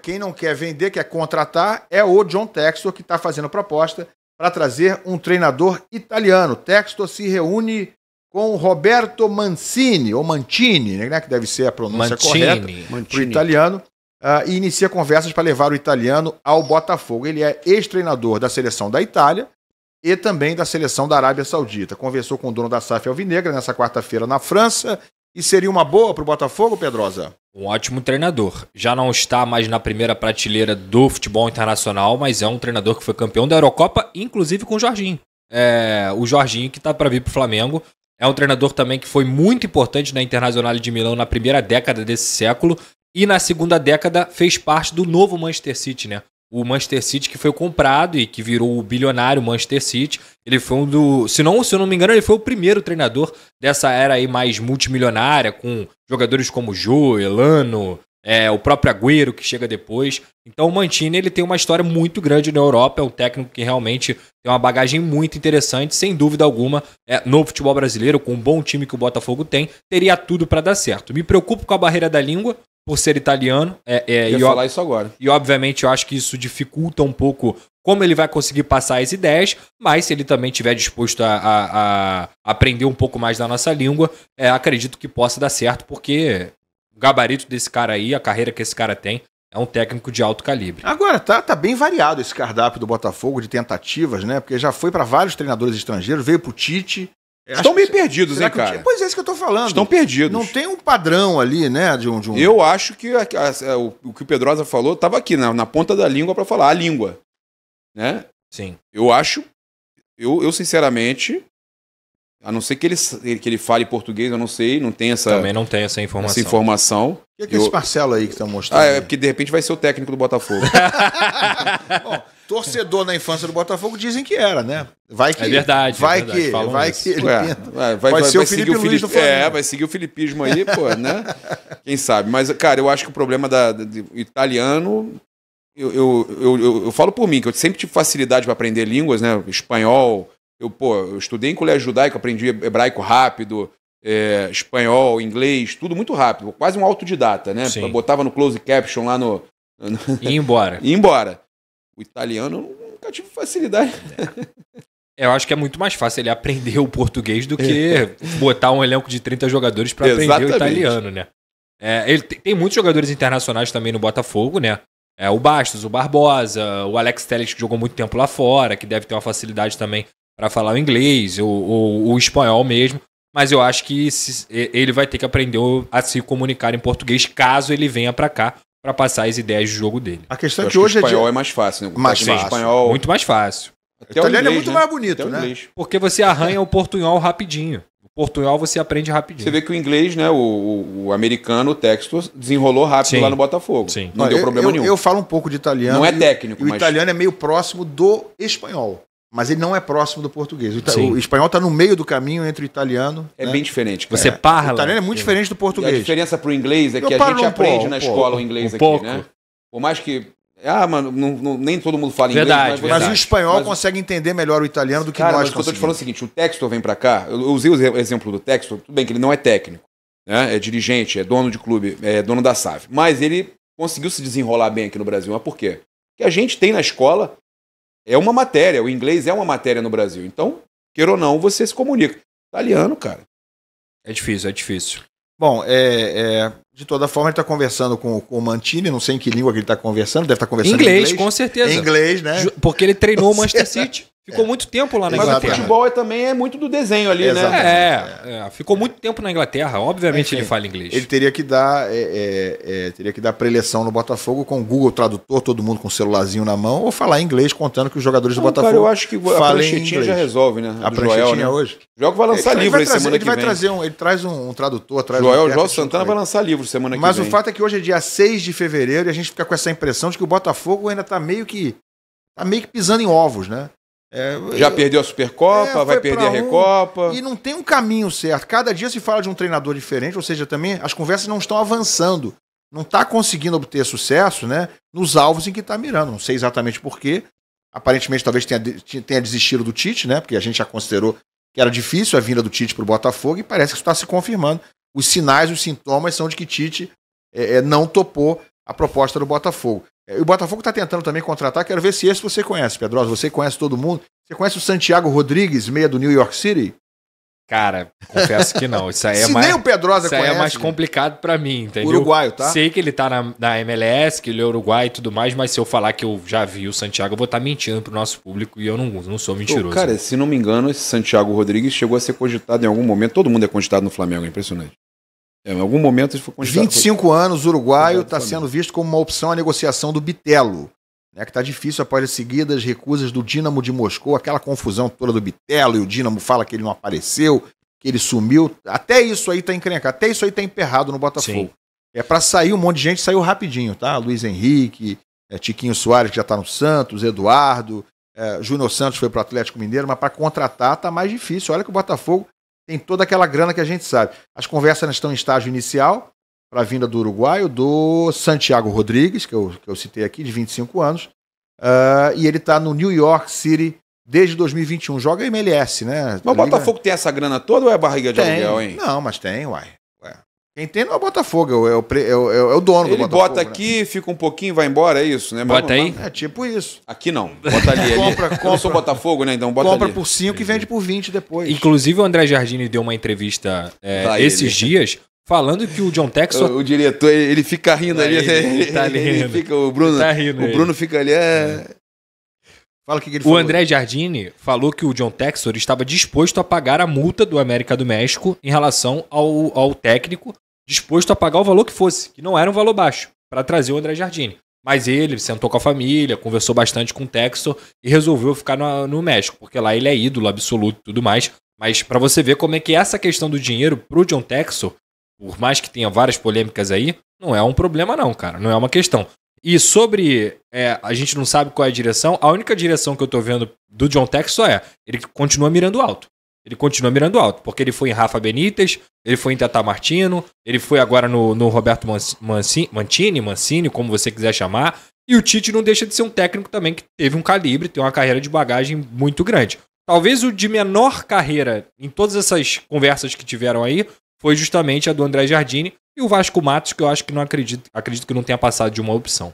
Quem não quer vender, quer contratar, é o John Textor, que está fazendo proposta para trazer um treinador italiano. Textor se reúne com Roberto Mancini, ou Mantini, né, que deve ser a pronúncia correta para o italiano, e inicia conversas para levar o italiano ao Botafogo. Ele é ex-treinador da seleção da Itália e também da seleção da Arábia Saudita. Conversou com o dono da SAF Alvinegra nessa quarta-feira na França. E seria uma boa para o Botafogo, Pedrosa? Um ótimo treinador. Já não está mais na primeira prateleira do futebol internacional, mas é um treinador que foi campeão da Eurocopa, inclusive com o Jorginho. O Jorginho que está para vir para o Flamengo. É um treinador também que foi muito importante na Internazionale de Milão na primeira década desse século e na segunda década fez parte do novo Manchester City, né? O Manchester City que foi comprado e que virou o bilionário Manchester City. Ele foi um do... Se eu não me engano, ele foi o primeiro treinador dessa era aí mais multimilionária, com jogadores como Jô, Elano, o próprio Agüero, que chega depois. Então o Mantini ele tem uma história muito grande na Europa, é um técnico que realmente tem uma bagagem muito interessante, sem dúvida alguma, no futebol brasileiro, com um bom time que o Botafogo tem, teria tudo para dar certo. Me preocupo com a barreira da língua, por ser italiano. Eu ia falar isso agora. E obviamente eu acho que isso dificulta um pouco como ele vai conseguir passar as ideias, mas se ele também estiver disposto a aprender um pouco mais da nossa língua, acredito que possa dar certo, porque o gabarito desse cara aí, a carreira que esse cara tem, é um técnico de alto calibre. Agora, tá bem variado esse cardápio do Botafogo de tentativas, né? Porque já foi para vários treinadores estrangeiros, veio pro Tite. Estão meio perdidos, hein, cara? Pois é, isso que eu tô falando. Estão perdidos. Não tem um padrão ali, né? De um... Eu acho que o que o Pedrosa falou estava aqui, na ponta da língua para falar a língua. Né? Sim. Eu acho, eu sinceramente, a não ser que ele fale português, eu não sei, não tem essa... Também não tem essa informação. O que é esse Marcelo aí que tá mostrando? É porque de repente vai ser o técnico do Botafogo. Bom, torcedor na infância do Botafogo dizem que era, né? Vai que, é verdade. Vai que ele vai ser o Felipe Luiz do Flamengo. vai seguir o filipismo aí, pô, né? Quem sabe? Mas, cara, eu acho que o problema do italiano... Eu falo por mim, que eu sempre tive facilidade para aprender línguas, né? Espanhol. Eu estudei em colégio judaico, aprendi hebraico rápido, espanhol, inglês, tudo muito rápido. Quase um autodidata, né? Sim. Eu botava no close caption lá no... E embora. E embora. O italiano eu nunca tive facilidade. Eu acho que é muito mais fácil ele aprender o português do que botar um elenco de 30 jogadores para aprender o italiano, né? Ele tem muitos jogadores internacionais também no Botafogo, né? O Bastos, o Barbosa, o Alex Telles, que jogou muito tempo lá fora, que deve ter uma facilidade também para falar o inglês, o espanhol mesmo. Mas eu acho que ele vai ter que aprender a se comunicar em português caso ele venha para cá para passar as ideias de jogo dele. A questão é que hoje o espanhol é mais fácil, né? Mais fácil. Espanhol... Muito mais fácil. O italiano é muito mais bonito, né? Porque você arranha o portunhol rapidinho. O portunhol você aprende rapidinho. Você vê que o inglês, né, o americano, o Textor, desenrolou rápido lá no Botafogo. Sim. Não deu problema nenhum. Eu falo um pouco de italiano. Não é técnico, mas... O italiano é meio próximo do espanhol. Mas ele não é próximo do português. O espanhol está no meio do caminho entre o italiano... É bem diferente. Você parla... O italiano é muito diferente do português. E a diferença pro inglês é que a gente aprende na escola o inglês aqui, né? Por mais que... mano, nem todo mundo fala inglês. Mas o espanhol consegue entender melhor o italiano do que nós conseguimos. Mas eu tô te falando o seguinte, o Textor vem pra cá, eu usei o exemplo do Textor, tudo bem que ele não é técnico, né? É dirigente, é dono de clube, é dono da SAF, mas ele conseguiu se desenrolar bem aqui no Brasil. Mas por quê? Porque a gente tem na escola, é uma matéria, o inglês é uma matéria no Brasil. Então, queira ou não, você se comunica. Italiano, cara. É difícil. Bom, de toda forma, ele está conversando com o Mantini, não sei em que língua que ele está conversando, deve estar conversando em inglês. Com certeza. Em inglês, né? Porque ele treinou o Manchester City. Ficou muito tempo lá na Inglaterra. Mas o futebol também é muito do desenho ali, né? Ficou muito tempo na Inglaterra. Obviamente ele fala inglês. Ele teria que dar preleção no Botafogo com o Google Tradutor, todo mundo com o celularzinho na mão, ou falar inglês contando que os jogadores do Botafogo. Cara, eu acho que a pranchetinha já resolve, né? A pranchetinha hoje. O Joel vai lançar livro aí semana que vem. Ele traz um tradutor. Joel Santana vai lançar livro semana que vem. Mas o fato é que hoje é dia 6 de fevereiro e a gente fica com essa impressão de que o Botafogo ainda está meio que pisando em ovos, né? Já perdeu a Supercopa, vai perder a Recopa. E não tem um caminho certo. Cada dia se fala de um treinador diferente, ou seja, também as conversas não estão avançando. Não está conseguindo obter sucesso, né, nos alvos em que está mirando. Não sei exatamente por quê. Aparentemente, talvez tenha desistido do Tite, né? Porque a gente já considerou que era difícil a vinda do Tite para o Botafogo e parece que isso está se confirmando. Os sinais, os sintomas são de que Tite não topou a proposta do Botafogo. O Botafogo está tentando também contratar, quero ver se esse você conhece, Pedrosa. Você conhece todo mundo. Você conhece o Santiago Rodrigues, meia do New York City? Cara, confesso que não. Isso aí é se mais, nem o Pedrosa isso conhece. aí é mais complicado pra mim, entendeu? Uruguaio, tá? Sei que ele tá na MLS, que ele é uruguaio e tudo mais, mas se eu falar que eu já vi o Santiago, eu vou estar mentindo pro nosso público e eu não sou mentiroso. Cara, se não me engano, esse Santiago Rodrigues chegou a ser cogitado em algum momento. Todo mundo é cogitado no Flamengo, é impressionante. Em algum momento ele foi cogitado. 25 anos, uruguaio, está sendo visto como uma opção à negociação do Bitelo. Né, que está difícil após as seguidas recusas do Dínamo de Moscou, aquela confusão toda do Bitelo, e o Dínamo fala que ele não apareceu, que ele sumiu. Até isso aí está encrencado, até isso aí está emperrado no Botafogo. Sim. É para sair um monte de gente, saiu rapidinho, tá? Luiz Henrique, Tiquinho Soares, que já está no Santos, Eduardo, Júnior Santos foi para o Atlético Mineiro, mas para contratar tá mais difícil. Olha que o Botafogo tem toda aquela grana que a gente sabe. As conversas estão em estágio inicial para a vinda do uruguaio, do Santiago Rodrigues, que eu citei aqui, de 25 anos, e ele está no New York City desde 2021. Joga MLS, né? Mas o Botafogo tem essa grana toda ou é barriga de aluguel, hein? Não, mas tem, uai. Quem tem não é o Botafogo, é o dono do Botafogo. Ele bota aqui, né? Fica um pouquinho, vai embora, é isso, né? Bota aí. É tipo isso. Aqui não, bota ali. compra. Eu sou Botafogo, né? Então bota compra ali. Por 5 e vende por 20 depois. Inclusive o André Jardine deu uma entrevista esses dias falando que o John Textor... O diretor, ele fica rindo ali. Ele tá rindo. O Bruno, tá rindo, o Bruno fica ali, Fala o que ele falou. O André Jardine falou que o John Textor estava disposto a pagar a multa do América do México em relação ao técnico, disposto a pagar o valor que fosse, que não era um valor baixo, para trazer o André Jardine. Mas ele sentou com a família, conversou bastante com o Textor e resolveu ficar no México, porque lá ele é ídolo absoluto e tudo mais. Mas para você ver como é que essa questão do dinheiro pro John Textor, por mais que tenha várias polêmicas aí, não é um problema não, cara, não é uma questão. E sobre a gente não sabe qual é a direção, a única direção que eu tô vendo do John Textor ele continua mirando alto. Ele continua mirando alto, porque ele foi em Rafa Benítez, ele foi em Tata Martino, ele foi agora no Roberto Mancini, como você quiser chamar, e o Tite não deixa de ser um técnico também que teve um calibre, tem uma carreira de bagagem muito grande. Talvez o de menor carreira em todas essas conversas que tiveram aí foi justamente a do André Jardine e o Vasco Matos, que eu acho que não acredito que não tenha passado de uma opção.